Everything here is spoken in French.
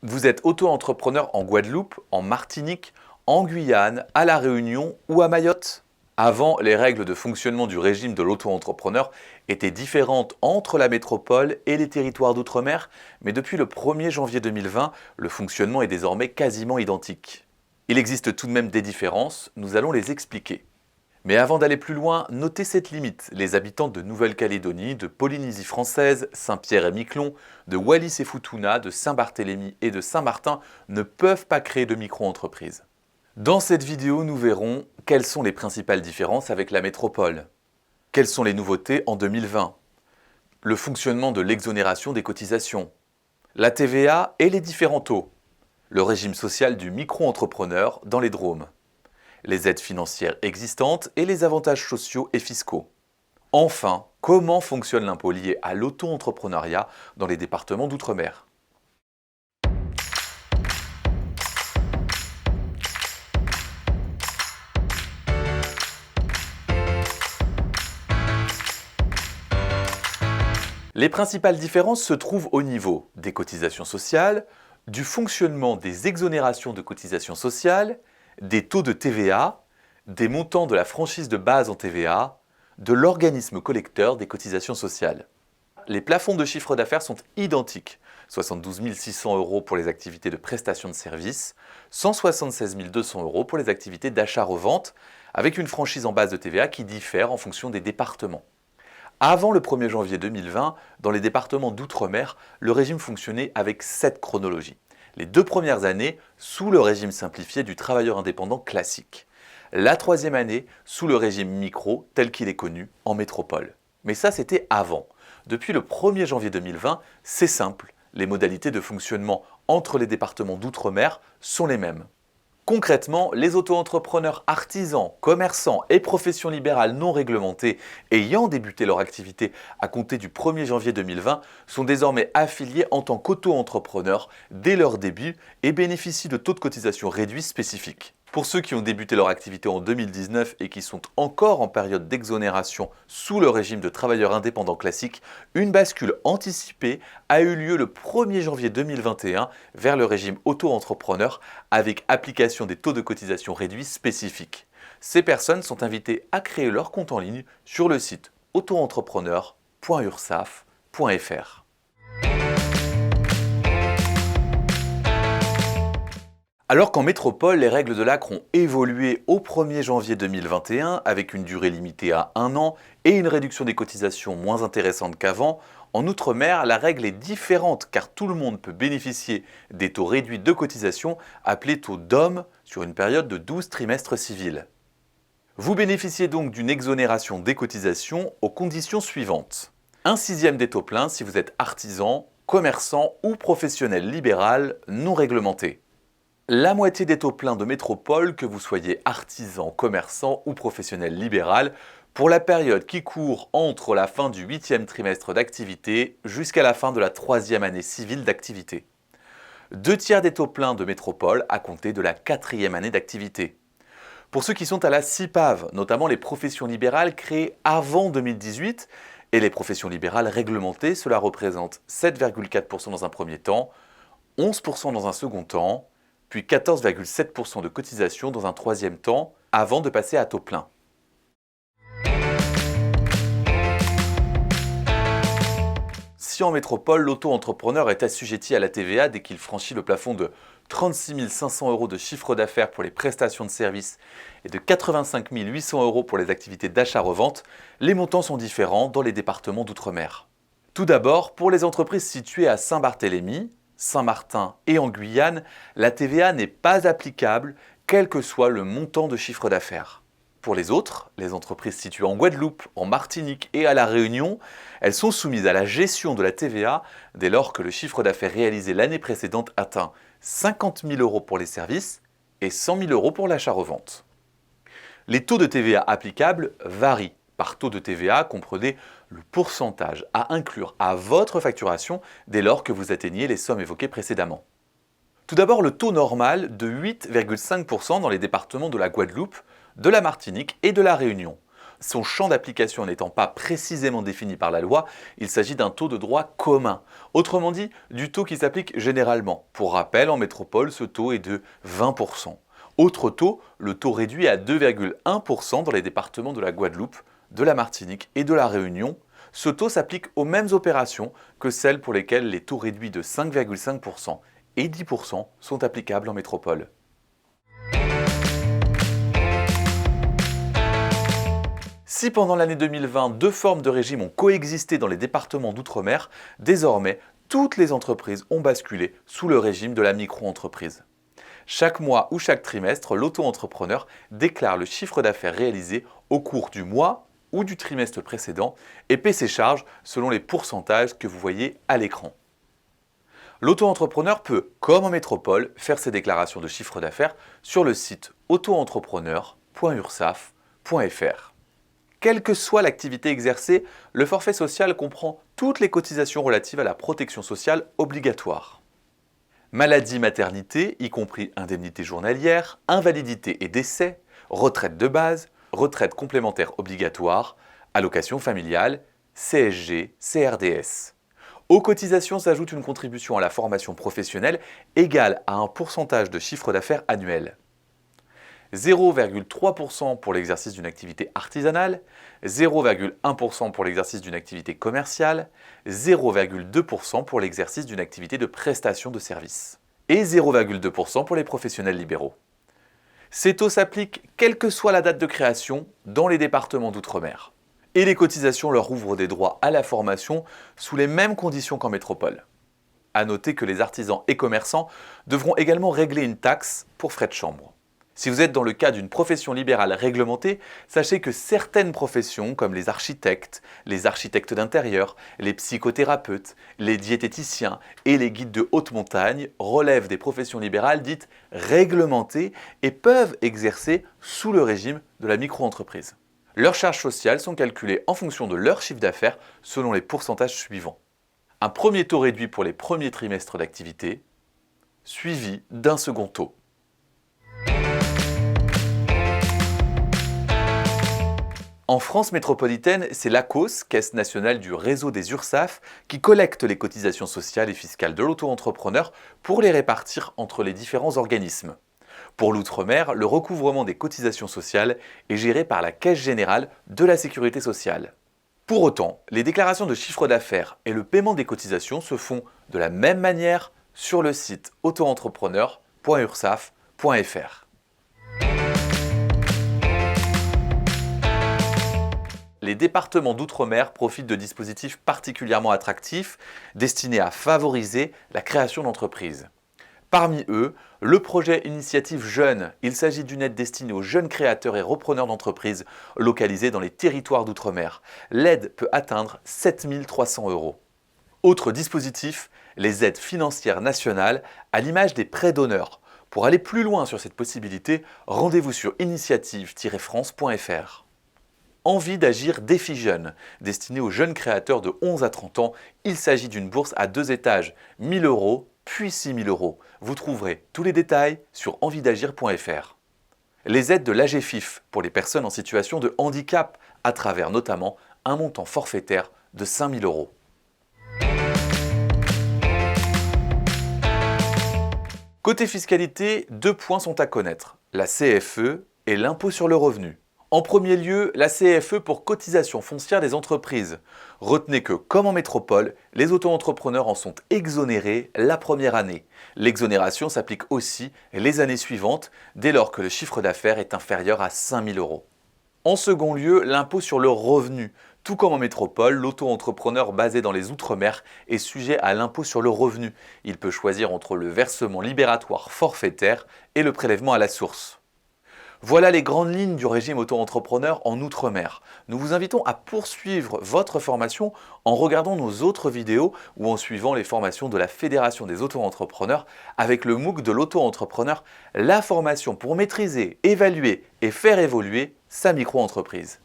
Vous êtes auto-entrepreneur en Guadeloupe, en Martinique, en Guyane, à La Réunion ou à Mayotte? Avant, les règles de fonctionnement du régime de l'auto-entrepreneur étaient différentes entre la métropole et les territoires d'outre-mer, mais depuis le 1er janvier 2020, le fonctionnement est désormais quasiment identique. Il existe tout de même des différences, nous allons les expliquer. Mais avant d'aller plus loin, notez cette limite. Les habitants de Nouvelle-Calédonie, de Polynésie française, Saint-Pierre et Miquelon, de Wallis et Futuna, de Saint-Barthélemy et de Saint-Martin ne peuvent pas créer de micro-entreprise. Dans cette vidéo, nous verrons quelles sont les principales différences avec la métropole. Quelles sont les nouveautés en 2020? Le fonctionnement de l'exonération des cotisations. La TVA et les différents taux. Le régime social du micro-entrepreneur dans les Drom. Les aides financières existantes et les avantages sociaux et fiscaux. Enfin, comment fonctionne l'impôt lié à l'auto-entrepreneuriat dans les départements d'outre-mer? Les principales différences se trouvent au niveau des cotisations sociales, du fonctionnement des exonérations de cotisations sociales, des taux de TVA, des montants de la franchise de base en TVA, de l'organisme collecteur des cotisations sociales. Les plafonds de chiffre d'affaires sont identiques, 72 600 € pour les activités de prestation de services, 176 200 € pour les activités d'achat-revente, avec une franchise en base de TVA qui diffère en fonction des départements. Avant le 1er janvier 2020, dans les départements d'outre-mer, le régime fonctionnait avec 7 chronologies. Les 2 premières années sous le régime simplifié du travailleur indépendant classique. La 3e année sous le régime micro tel qu'il est connu en métropole. Mais ça, c'était avant. Depuis le 1er janvier 2020, c'est simple, les modalités de fonctionnement entre les départements d'outre-mer sont les mêmes. Concrètement, les auto-entrepreneurs artisans, commerçants et professions libérales non réglementées ayant débuté leur activité à compter du 1er janvier 2020 sont désormais affiliés en tant qu'auto-entrepreneurs dès leur début et bénéficient de taux de cotisation réduits spécifiques. Pour ceux qui ont débuté leur activité en 2019 et qui sont encore en période d'exonération sous le régime de travailleurs indépendants classique, une bascule anticipée a eu lieu le 1er janvier 2021 vers le régime auto-entrepreneur avec application des taux de cotisation réduits spécifiques. Ces personnes sont invitées à créer leur compte en ligne sur le site autoentrepreneur.ursaf.fr. Alors qu'en métropole, les règles de l'ACRE ont évolué au 1er janvier 2021 avec une durée limitée à 1 an et une réduction des cotisations moins intéressante qu'avant, en Outre-mer, la règle est différente car tout le monde peut bénéficier des taux réduits de cotisation appelés taux DOM sur une période de 12 trimestres civils. Vous bénéficiez donc d'une exonération des cotisations aux conditions suivantes. 1/6 des taux pleins si vous êtes artisan, commerçant ou professionnel libéral non réglementé. La moitié des taux pleins de métropole, que vous soyez artisan, commerçant ou professionnel libéral, pour la période qui court entre la fin du 8e trimestre d'activité jusqu'à la fin de la 3e année civile d'activité. 2/3 des taux pleins de métropole à compter de la 4e année d'activité. Pour ceux qui sont à la CIPAV, notamment les professions libérales créées avant 2018, et les professions libérales réglementées, cela représente 7,4% dans un premier temps, 11% dans un second temps, puis 14,7% de cotisation dans un troisième temps, avant de passer à taux plein. Si en métropole, l'auto-entrepreneur est assujetti à la TVA dès qu'il franchit le plafond de 36 500 € de chiffre d'affaires pour les prestations de services et de 85 800 € pour les activités d'achat-revente, les montants sont différents dans les départements d'outre-mer. Tout d'abord, pour les entreprises situées à Saint-Barthélemy, Saint-Martin et en Guyane, la TVA n'est pas applicable, quel que soit le montant de chiffre d'affaires. Pour les autres, les entreprises situées en Guadeloupe, en Martinique et à La Réunion, elles sont soumises à la gestion de la TVA dès lors que le chiffre d'affaires réalisé l'année précédente atteint 50 000 € pour les services et 100 000 € pour l'achat-revente. Les taux de TVA applicables varient. Par taux de TVA, comprenez le pourcentage à inclure à votre facturation dès lors que vous atteignez les sommes évoquées précédemment. Tout d'abord, le taux normal de 8,5% dans les départements de la Guadeloupe, de la Martinique et de la Réunion. Son champ d'application n'étant pas précisément défini par la loi, il s'agit d'un taux de droit commun. Autrement dit, du taux qui s'applique généralement. Pour rappel, en métropole, ce taux est de 20%. Autre taux, le taux réduit à 2,1% dans les départements de la Guadeloupe, de la Martinique et de la Réunion. Ce taux s'applique aux mêmes opérations que celles pour lesquelles les taux réduits de 5,5% et 10% sont applicables en métropole. Si pendant l'année 2020, deux formes de régime ont coexisté dans les départements d'outre-mer, désormais, toutes les entreprises ont basculé sous le régime de la micro-entreprise. Chaque mois ou chaque trimestre, l'auto-entrepreneur déclare le chiffre d'affaires réalisé au cours du mois ou du trimestre précédent et paie ses charges selon les pourcentages que vous voyez à l'écran. L'auto-entrepreneur peut, comme en métropole, faire ses déclarations de chiffre d'affaires sur le site autoentrepreneur.ursaf.fr. Quelle que soit l'activité exercée, le forfait social comprend toutes les cotisations relatives à la protection sociale obligatoire. Maladie, maternité, y compris indemnité journalière, invalidité et décès, retraite de base, retraite complémentaire obligatoire, allocation familiale, CSG, CRDS. Aux cotisations s'ajoute une contribution à la formation professionnelle égale à un pourcentage de chiffre d'affaires annuel. 0,3% pour l'exercice d'une activité artisanale, 0,1% pour l'exercice d'une activité commerciale, 0,2% pour l'exercice d'une activité de prestation de services et 0,2% pour les professionnels libéraux. Ces taux s'appliquent quelle que soit la date de création dans les départements d'outre-mer. Et les cotisations leur ouvrent des droits à la formation sous les mêmes conditions qu'en métropole. À noter que les artisans et commerçants devront également régler une taxe pour frais de chambre. Si vous êtes dans le cas d'une profession libérale réglementée, sachez que certaines professions comme les architectes d'intérieur, les psychothérapeutes, les diététiciens et les guides de haute montagne relèvent des professions libérales dites réglementées et peuvent exercer sous le régime de la micro-entreprise. Leurs charges sociales sont calculées en fonction de leur chiffre d'affaires selon les pourcentages suivants. Un premier taux réduit pour les premiers trimestres d'activité, suivi d'un second taux. En France métropolitaine, c'est l'ACOS, Caisse nationale du réseau des URSSAF, qui collecte les cotisations sociales et fiscales de l'auto-entrepreneur pour les répartir entre les différents organismes. Pour l'outre-mer, le recouvrement des cotisations sociales est géré par la Caisse générale de la sécurité sociale. Pour autant, les déclarations de chiffre d'affaires et le paiement des cotisations se font de la même manière sur le site autoentrepreneur.ursaf.fr. Les départements d'outre-mer profitent de dispositifs particulièrement attractifs destinés à favoriser la création d'entreprises. Parmi eux, le projet Initiative Jeunes. Il s'agit d'une aide destinée aux jeunes créateurs et repreneurs d'entreprises localisés dans les territoires d'outre-mer. L'aide peut atteindre 7 300 €. Autre dispositif, les aides financières nationales à l'image des prêts d'honneur. Pour aller plus loin sur cette possibilité, rendez-vous sur initiative-france.fr. Envie d'agir défi jeune, destiné aux jeunes créateurs de 11 à 30 ans. Il s'agit d'une bourse à 2 étages, 1 000 € puis 6 000 €. Vous trouverez tous les détails sur enviedagir.fr. Les aides de l'AGFIF pour les personnes en situation de handicap, à travers notamment un montant forfaitaire de 5 000 €. Côté fiscalité, 2 points sont à connaître, la CFE et l'impôt sur le revenu. En premier lieu, la CFE pour cotisation foncière des entreprises. Retenez que, comme en métropole, les auto-entrepreneurs en sont exonérés la première année. L'exonération s'applique aussi les années suivantes, dès lors que le chiffre d'affaires est inférieur à 5 000 €. En second lieu, l'impôt sur le revenu. Tout comme en métropole, l'auto-entrepreneur basé dans les Outre-mer est sujet à l'impôt sur le revenu. Il peut choisir entre le versement libératoire forfaitaire et le prélèvement à la source. Voilà les grandes lignes du régime auto-entrepreneur en Outre-mer. Nous vous invitons à poursuivre votre formation en regardant nos autres vidéos ou en suivant les formations de la Fédération des auto-entrepreneurs avec le MOOC de l'auto-entrepreneur, la formation pour maîtriser, évaluer et faire évoluer sa micro-entreprise.